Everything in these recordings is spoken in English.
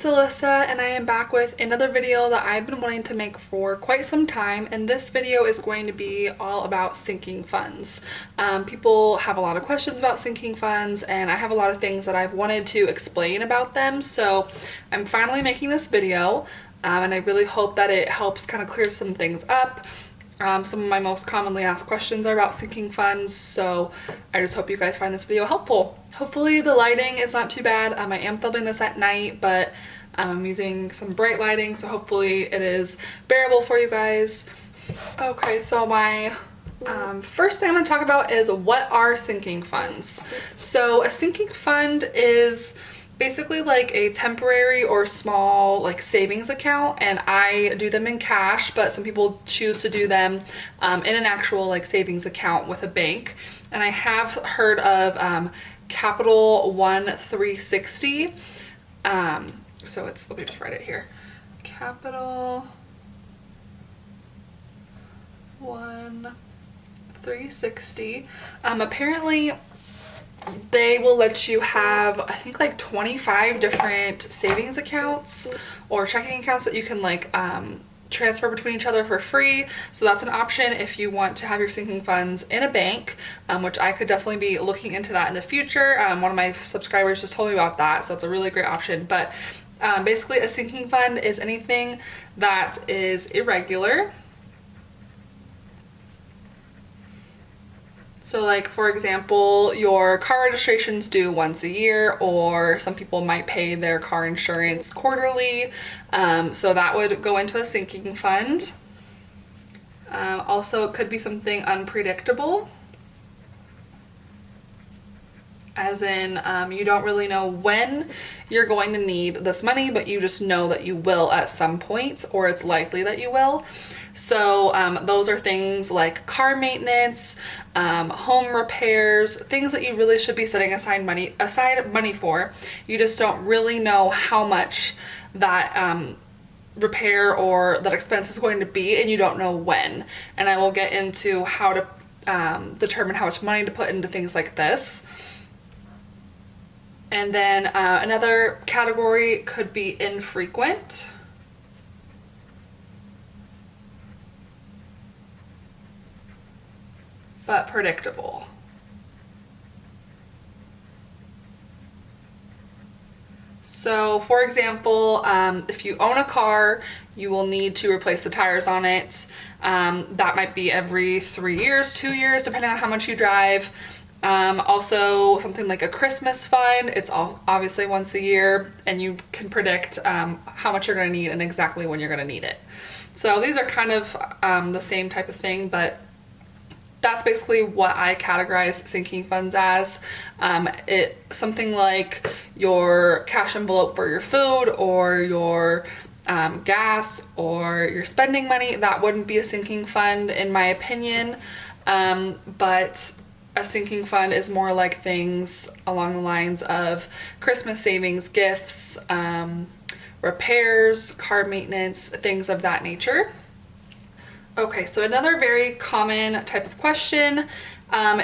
Alyssa, and I am back with another video that I've been wanting to make for quite some time, and this video is going to be all about sinking funds. People have a lot of questions about sinking funds, and I have a lot of things that I've wanted to explain about them, so I'm finally making this video, and I really hope that it helps kind of clear some things up. Some of my most commonly asked questions are about sinking funds, so I just hope you guys find this video helpful. Hopefully the lighting is not too bad. I am filming this at night, but I'm using some bright lighting, so hopefully it is bearable for you guys. Okay, so my first thing I'm going to talk about is what are sinking funds. So a sinking fund is basically like a temporary or small like savings account, and I do them in cash, but some people choose to do them in an actual like savings account with a bank. And I have heard of Capital One 360. So it's, let me just write it here. Capital One 360. Apparently they will let you have, I think, like 25 different savings accounts or checking accounts that you can like transfer between each other for free. So that's an option if you want to have your sinking funds in a bank, which I could definitely be looking into that in the future. One of my subscribers just told me about that, so it's a really great option. But basically a sinking fund is anything that is irregular. So like, for example, your car registration's due once a year, or some people might pay their car insurance quarterly. So that would go into a sinking fund. Also, it could be something unpredictable, as in you don't really know when you're going to need this money, but you just know that you will at some point, or it's likely that you will. So those are things like car maintenance, home repairs, things that you really should be setting aside money for. You just don't really know how much that repair or that expense is going to be, and you don't know when. And I will get into how to determine how much money to put into things like this. And then another category could be infrequent. But predictable. So for example, if you own a car, you will need to replace the tires on it. That might be every 3 years, 2 years, depending on how much you drive. Also something like a Christmas fund, it's obviously once a year, and you can predict how much you're going to need and exactly when you're going to need it. So these are kind of the same type of thing, but that's basically what I categorize sinking funds as. Something like your cash envelope for your food, or your gas, or your spending money, that wouldn't be a sinking fund in my opinion. But a sinking fund is more like things along the lines of Christmas savings, gifts, repairs, car maintenance, things of that nature. Okay, so another very common type of question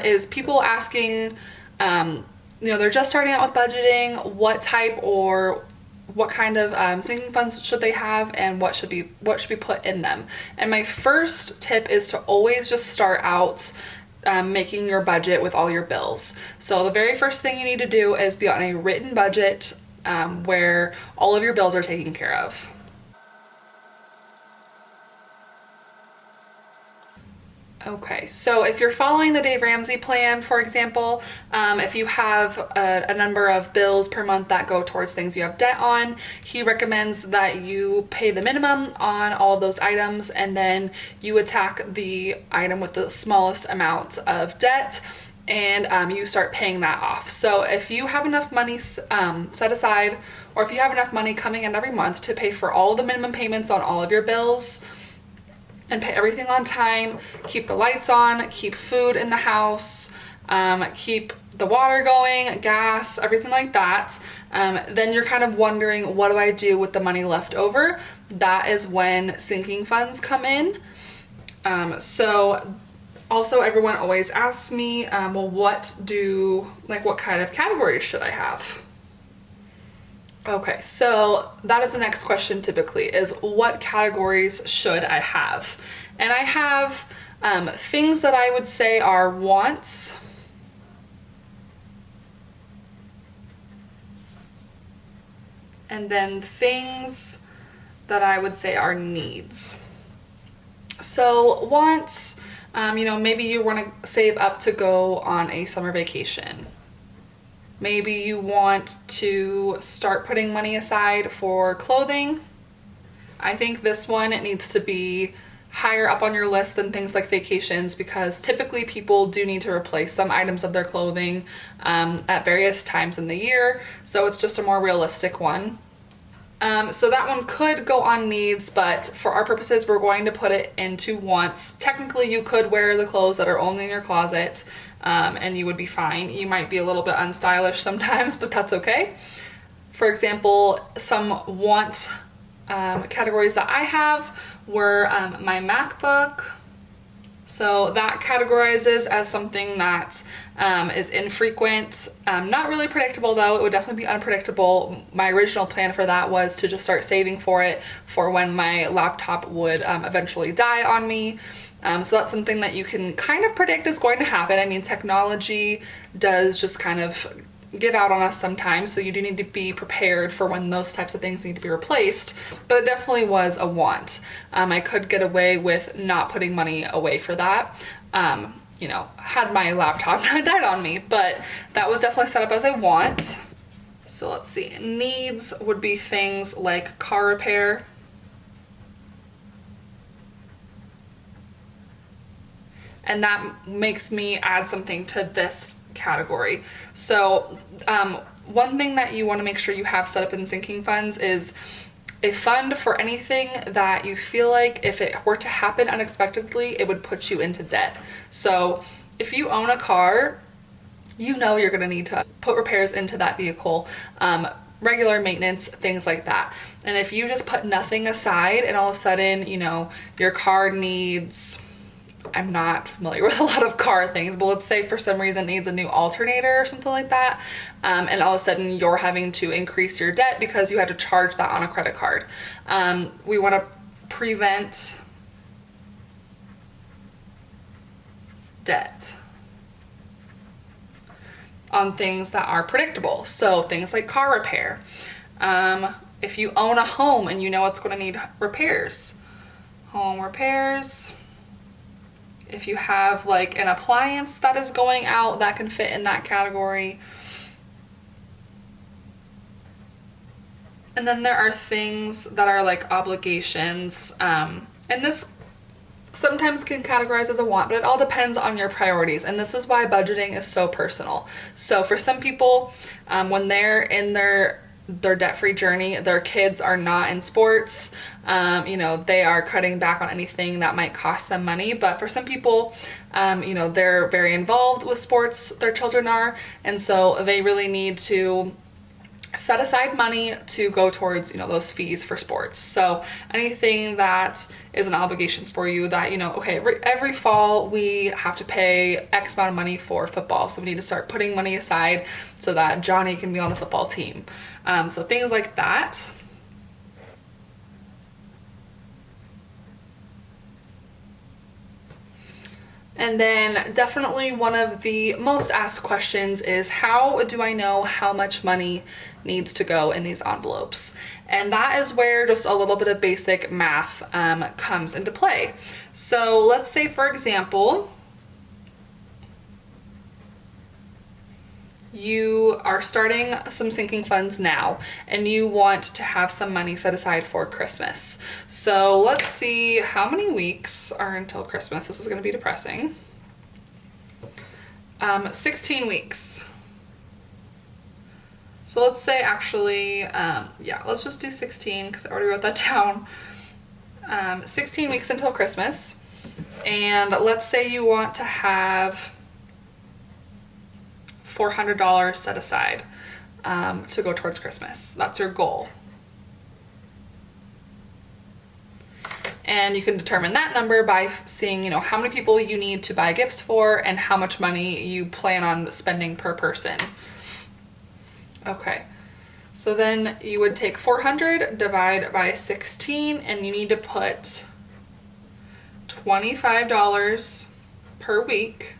is people asking, they're just starting out with budgeting, what type or what kind of sinking funds should they have, and what should be put in them. And my first tip is to always just start out making your budget with all your bills. So the very first thing you need to do is be on a written budget where all of your bills are taken care of. Okay, so if you're following the Dave Ramsey plan, for example, if you have a number of bills per month that go towards things you have debt on, he recommends that you pay the minimum on all of those items, and then you attack the item with the smallest amount of debt, and you start paying that off. So if you have enough money set aside, or if you have enough money coming in every month to pay for all the minimum payments on all of your bills, and pay everything on time, keep the lights on, keep food in the house, keep the water going, gas, everything like that, then you're kind of wondering, what do I do with the money left over? That is when sinking funds come in. So also everyone always asks me, well, what kind of categories should I have? Okay, so that is the next question typically, is what categories should I have? And I have things that I would say are wants, and then things that I would say are needs. So wants, you know, maybe you want to save up to go on a summer vacation. Maybe you want to start putting money aside for clothing. I think this one, it needs to be higher up on your list than things like vacations, because typically people do need to replace some items of their clothing at various times in the year. So it's just a more realistic one. So that one could go on needs, but for our purposes, we're going to put it into wants. Technically, you could wear the clothes that are only in your closet, and you would be fine. You might be a little bit unstylish sometimes, but that's okay. For example, some want categories that I have were my MacBook. So that categorizes as something that is infrequent, not really predictable though. It would definitely be unpredictable. My original plan for that was to just start saving for it for when my laptop would eventually die on me. So that's something that you can kind of predict is going to happen. I mean, technology does just kind of give out on us sometimes, so you do need to be prepared for when those types of things need to be replaced, but it definitely was a want. I could get away with not putting money away for that, you know, had my laptop not died on me, but that was definitely set up as a want. So let's see, needs would be things like car repair, and that makes me add something to this category. So one thing that you want to make sure you have set up in sinking funds is a fund for anything that you feel like if it were to happen unexpectedly, it would put you into debt. So if you own a car, you know you're going to need to put repairs into that vehicle, regular maintenance, things like that. And if you just put nothing aside and all of a sudden, you know, your car needs, I'm not familiar with a lot of car things, but let's say for some reason it needs a new alternator or something like that, and all of a sudden you're having to increase your debt because you had to charge that on a credit card. We want to prevent debt on things that are predictable. So things like car repair. If you own a home and you know it's going to need repairs, home repairs. If you have like an appliance that is going out, that can fit in that category. And then there are things that are like obligations, and this sometimes can categorize as a want, but it all depends on your priorities. And this is why budgeting is so personal. So for some people, when they're in their debt-free journey, their kids are not in sports, you know, they are cutting back on anything that might cost them money. But for some people, you know, they're very involved with sports, their children are, and so they really need to set aside money to go towards, you know, those fees for sports. So anything that is an obligation for you that, you know, okay, every fall we have to pay X amount of money for football, so we need to start putting money aside so that Johnny can be on the football team. So things like that. And then definitely one of the most asked questions is, how do I know how much money needs to go in these envelopes? And that is where just a little bit of basic math comes into play. So let's say, for example, you are starting some sinking funds now and you want to have some money set aside for Christmas. So let's see how many weeks are until Christmas. This is going to be depressing. 16 weeks. So let's say actually, yeah, let's just do 16 because I already wrote that down. 16 weeks until Christmas. And let's say you want to have $400 set aside to go towards Christmas. That's your goal. And you can determine that number by seeing, you know, how many people you need to buy gifts for and how much money you plan on spending per person. Okay, So then you would take 400, divide by 16, and you need to put $25 per week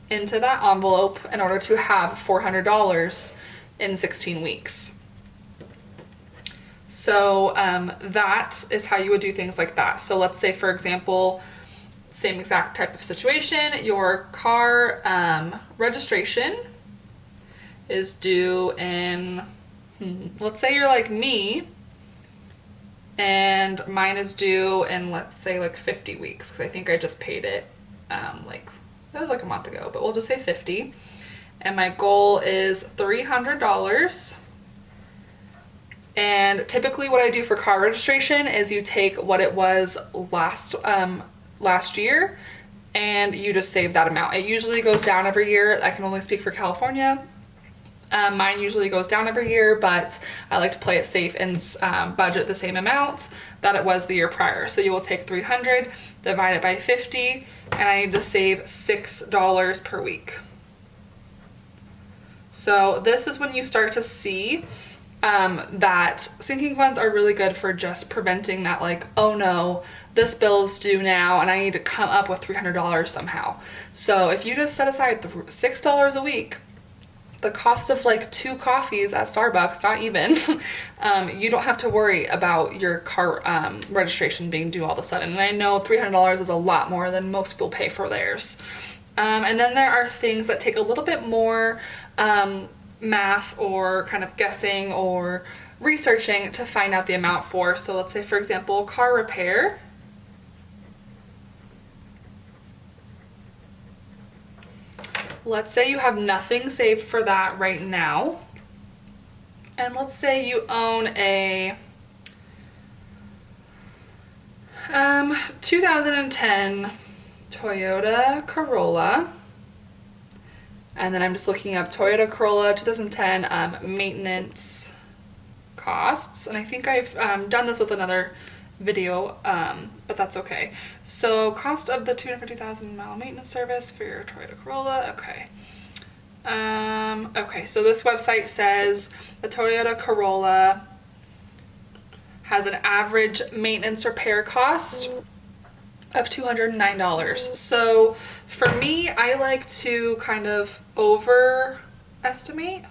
into that envelope in order to have $400 in 16 weeks. So that is how you would do things like that. So let's say, for example, same exact type of situation, your car registration is due in, let's say you're like me, and mine is due in, let's say, like 50 weeks, because I think I just paid it it was like a month ago, but we'll just say 50. And my goal is $300. And typically what I do for car registration is you take what it was last year and you just save that amount. It usually goes down every year. I can only speak for California. Mine usually goes down every year, but I like to play it safe and budget the same amount that it was the year prior. So you will take 300, divide it by 50, and I need to save $6 per week. So this is when you start to see that sinking funds are really good for just preventing that, like, oh no, this bill's due now and I need to come up with $300 somehow. So if you just set aside $6 a week, the cost of like 2 coffees at Starbucks, not even, you don't have to worry about your car registration being due all of a sudden. And I know $300 is a lot more than most people pay for theirs. And then there are things that take a little bit more math or kind of guessing or researching to find out the amount for. So let's say, for example, car repair. Let's say you have nothing saved for that right now. And let's say you own a 2010 Toyota Corolla. And then I'm just looking up Toyota Corolla 2010 maintenance costs. And I think I've done this with another video, but that's okay. So cost of the 250,000 mile maintenance service for your Toyota Corolla. Okay. Okay, so this website says the Toyota Corolla has an average maintenance repair cost of $209. So for me, I like to kind of overestimate.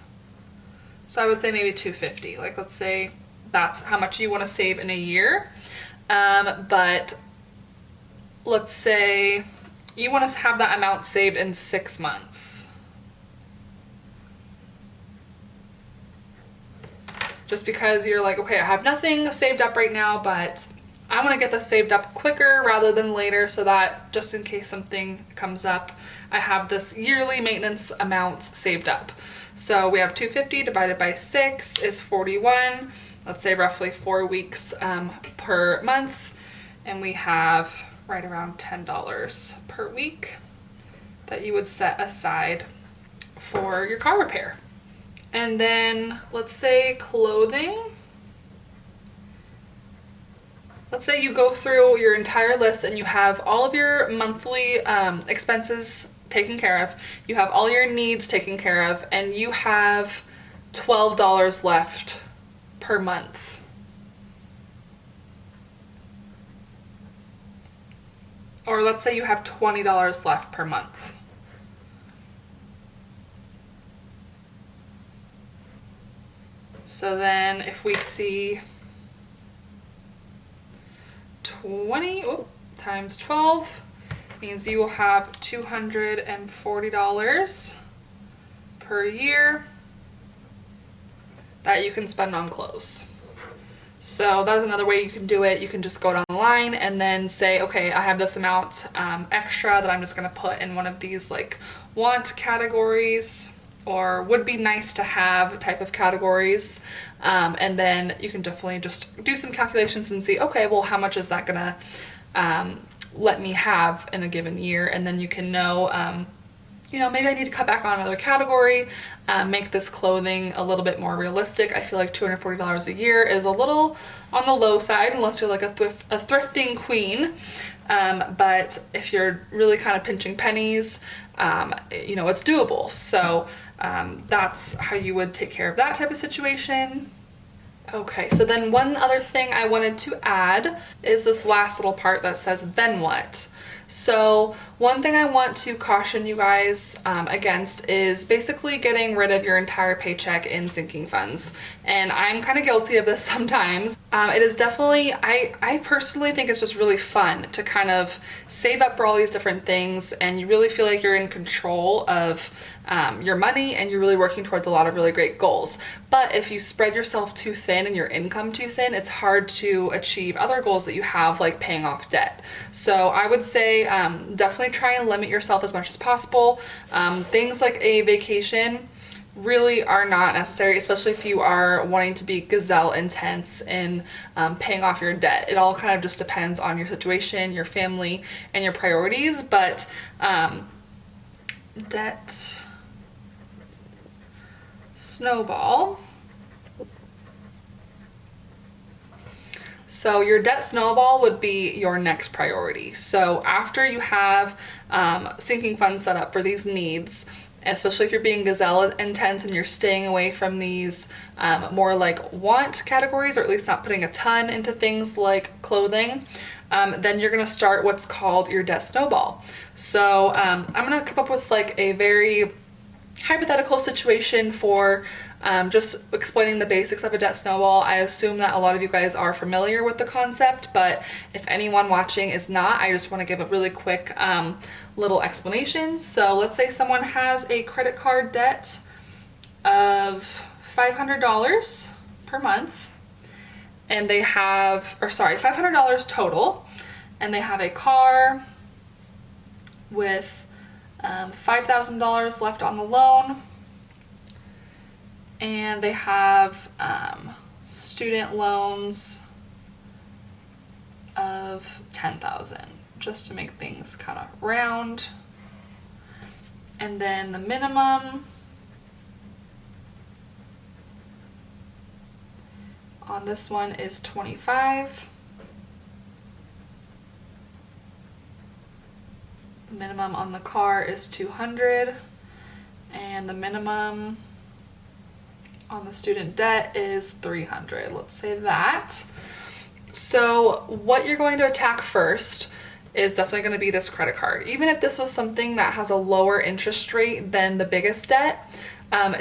So I would say maybe $250. Like, let's say that's how much you want to save in a year. But let's say you want to have that amount saved in 6 months. Just because you're like, okay, I have nothing saved up right now, but I want to get this saved up quicker rather than later, so that just in case something comes up, I have this yearly maintenance amount saved up. So we have 250 divided by 6 is 41. Let's say roughly 4 weeks per month. And we have right around $10 per week that you would set aside for your car repair. And then let's say clothing. Let's say you go through your entire list and you have all of your monthly expenses taken care of. You have all your needs taken care of, and you have $12 left per month. Or let's say you have $20 left per month. So then if we see 20 times 12 means you will have $240 per year that you can spend on clothes. So that is another way you can do it. You can just go online and then say, okay, I have this amount extra that I'm just going to put in one of these like want categories or would be nice to have type of categories. And then you can definitely just do some calculations and see, okay, well, how much is that gonna let me have in a given year? And then you can know you know, maybe I need to cut back on another category, make this clothing a little bit more realistic. I feel like $240 a year is a little on the low side unless you're like a thrifting queen. But if you're really kind of pinching pennies, you know, it's doable. So that's how you would take care of that type of situation. Okay, so then one other thing I wanted to add is this last little part that says, then what? So one thing I want to caution you guys against is basically getting rid of your entire paycheck in sinking funds. And I'm kind of guilty of this sometimes. It is definitely, I personally think it's just really fun to kind of save up for all these different things, and you really feel like you're in control of your money and you're really working towards a lot of really great goals. But if you spread yourself too thin and your income too thin, it's hard to achieve other goals that you have, like paying off debt. So I would say definitely try and limit yourself as much as possible. Things like a vacation really are not necessary, especially if you are wanting to be gazelle intense in paying off your debt. It all kind of just depends on your situation, your family, and your priorities. But debt snowball. So your debt snowball would be your next priority. So after you have sinking funds set up for these needs, especially if you're being gazelle intense and you're staying away from these more like want categories, or at least not putting a ton into things like clothing, then you're gonna start what's called your debt snowball. So I'm gonna come up with like a very hypothetical situation for just explaining the basics of a debt snowball. I assume that a lot of you guys are familiar with the concept, but if anyone watching is not, I just want to give a really quick little explanation. So let's say someone has a credit card debt of $500 per month, and they have, or sorry, $500 total, and they have a car with $5,000 left on the loan, and they have student loans of $10,000, just to make things kind of round. And then the minimum on this one is $25,000. The minimum on the car is $200,000, and the minimum on the student debt is $300,000. Let's say that. So what you're going to attack first is definitely going to be this credit card. Even if this was something that has a lower interest rate than the biggest debt,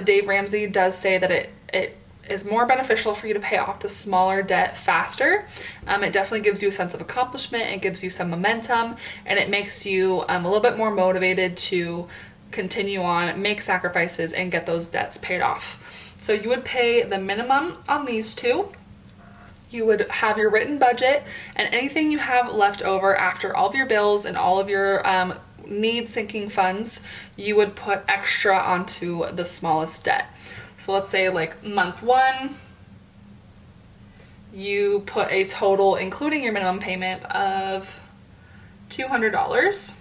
Dave Ramsey does say that it is more beneficial for you to pay off the smaller debt faster. It definitely gives you a sense of accomplishment, it gives you some momentum, and it makes you a little bit more motivated to continue on, make sacrifices, and get those debts paid off. So you would pay the minimum on these two. You would have your written budget, and anything you have left over after all of your bills and all of your need sinking funds, you would put extra onto the smallest debt. So let's say like month one, you put a total, including your minimum payment, of $200.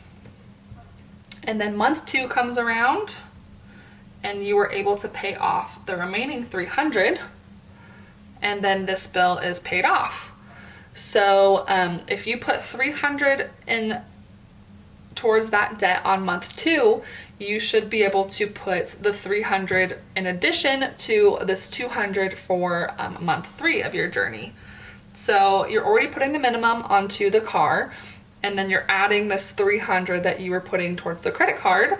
And then month two comes around and you were able to pay off the remaining $300, and then this bill is paid off. So if you put $300 in towards that debt on month two, you should be able to put the $300 in addition to this $200 for month three of your journey. So you're already putting the minimum onto the car, and then you're adding this $300 that you were putting towards the credit card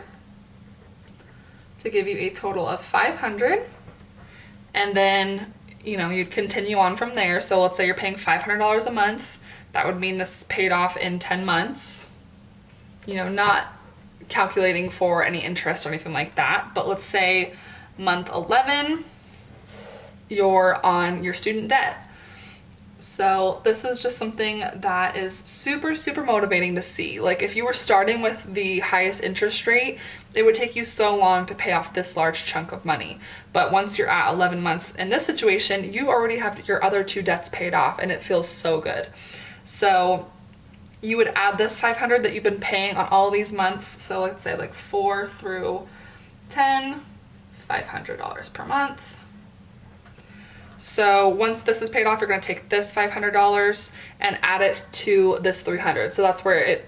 to give you a total of $500. And then, you know, you'd continue on from there. So let's say you're paying $500 a month. That would mean this is paid off in 10 months. You know, not calculating for any interest or anything like that, but let's say month 11, you're on your student debt. So this is just something that is super, super motivating to see. Like if you were starting with the highest interest rate, it would take you so long to pay off this large chunk of money. But once you're at 11 months in this situation, you already have your other two debts paid off, and it feels so good. So you would add this $500 that you've been paying on all these months. So let's say like 4 through 10, $500 per month. So once this is paid off, you're going to take this $500 and add it to this $300. So that's where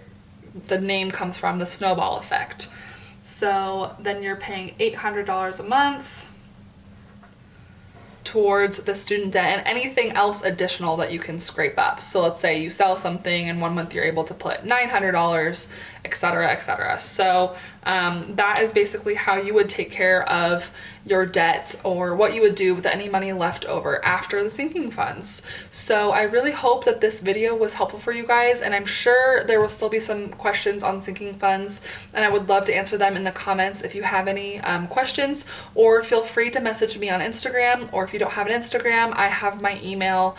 the name comes from, the snowball effect. So then you're paying $800 a month towards the student debt and anything else additional that you can scrape up. So let's say you sell something and 1 month you're able to put $900, etc., etc. So that is basically how you would take care of your debt, or what you would do with any money left over after the sinking funds. So I really hope that this video was helpful for you guys, and I'm sure there will still be some questions on sinking funds, and I would love to answer them in the comments if you have any questions, or feel free to message me on Instagram, or if you don't have an Instagram, I have my email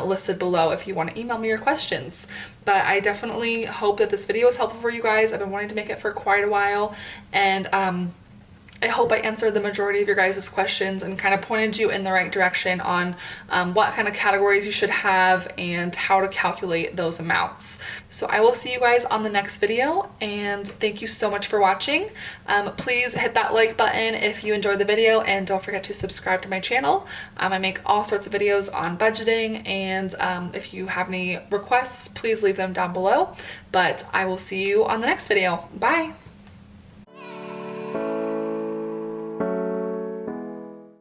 listed below if you want to email me your questions. But I definitely hope that this video was helpful for you guys. I've been wanting to make it for quite a while, and I hope I answered the majority of your guys' questions and kind of pointed you in the right direction on what kind of categories you should have and how to calculate those amounts. So I will see you guys on the next video, and thank you so much for watching. Please hit that like button if you enjoyed the video, and don't forget to subscribe to my channel. I make all sorts of videos on budgeting, and if you have any requests, please leave them down below. But I will see you on the next video. Bye!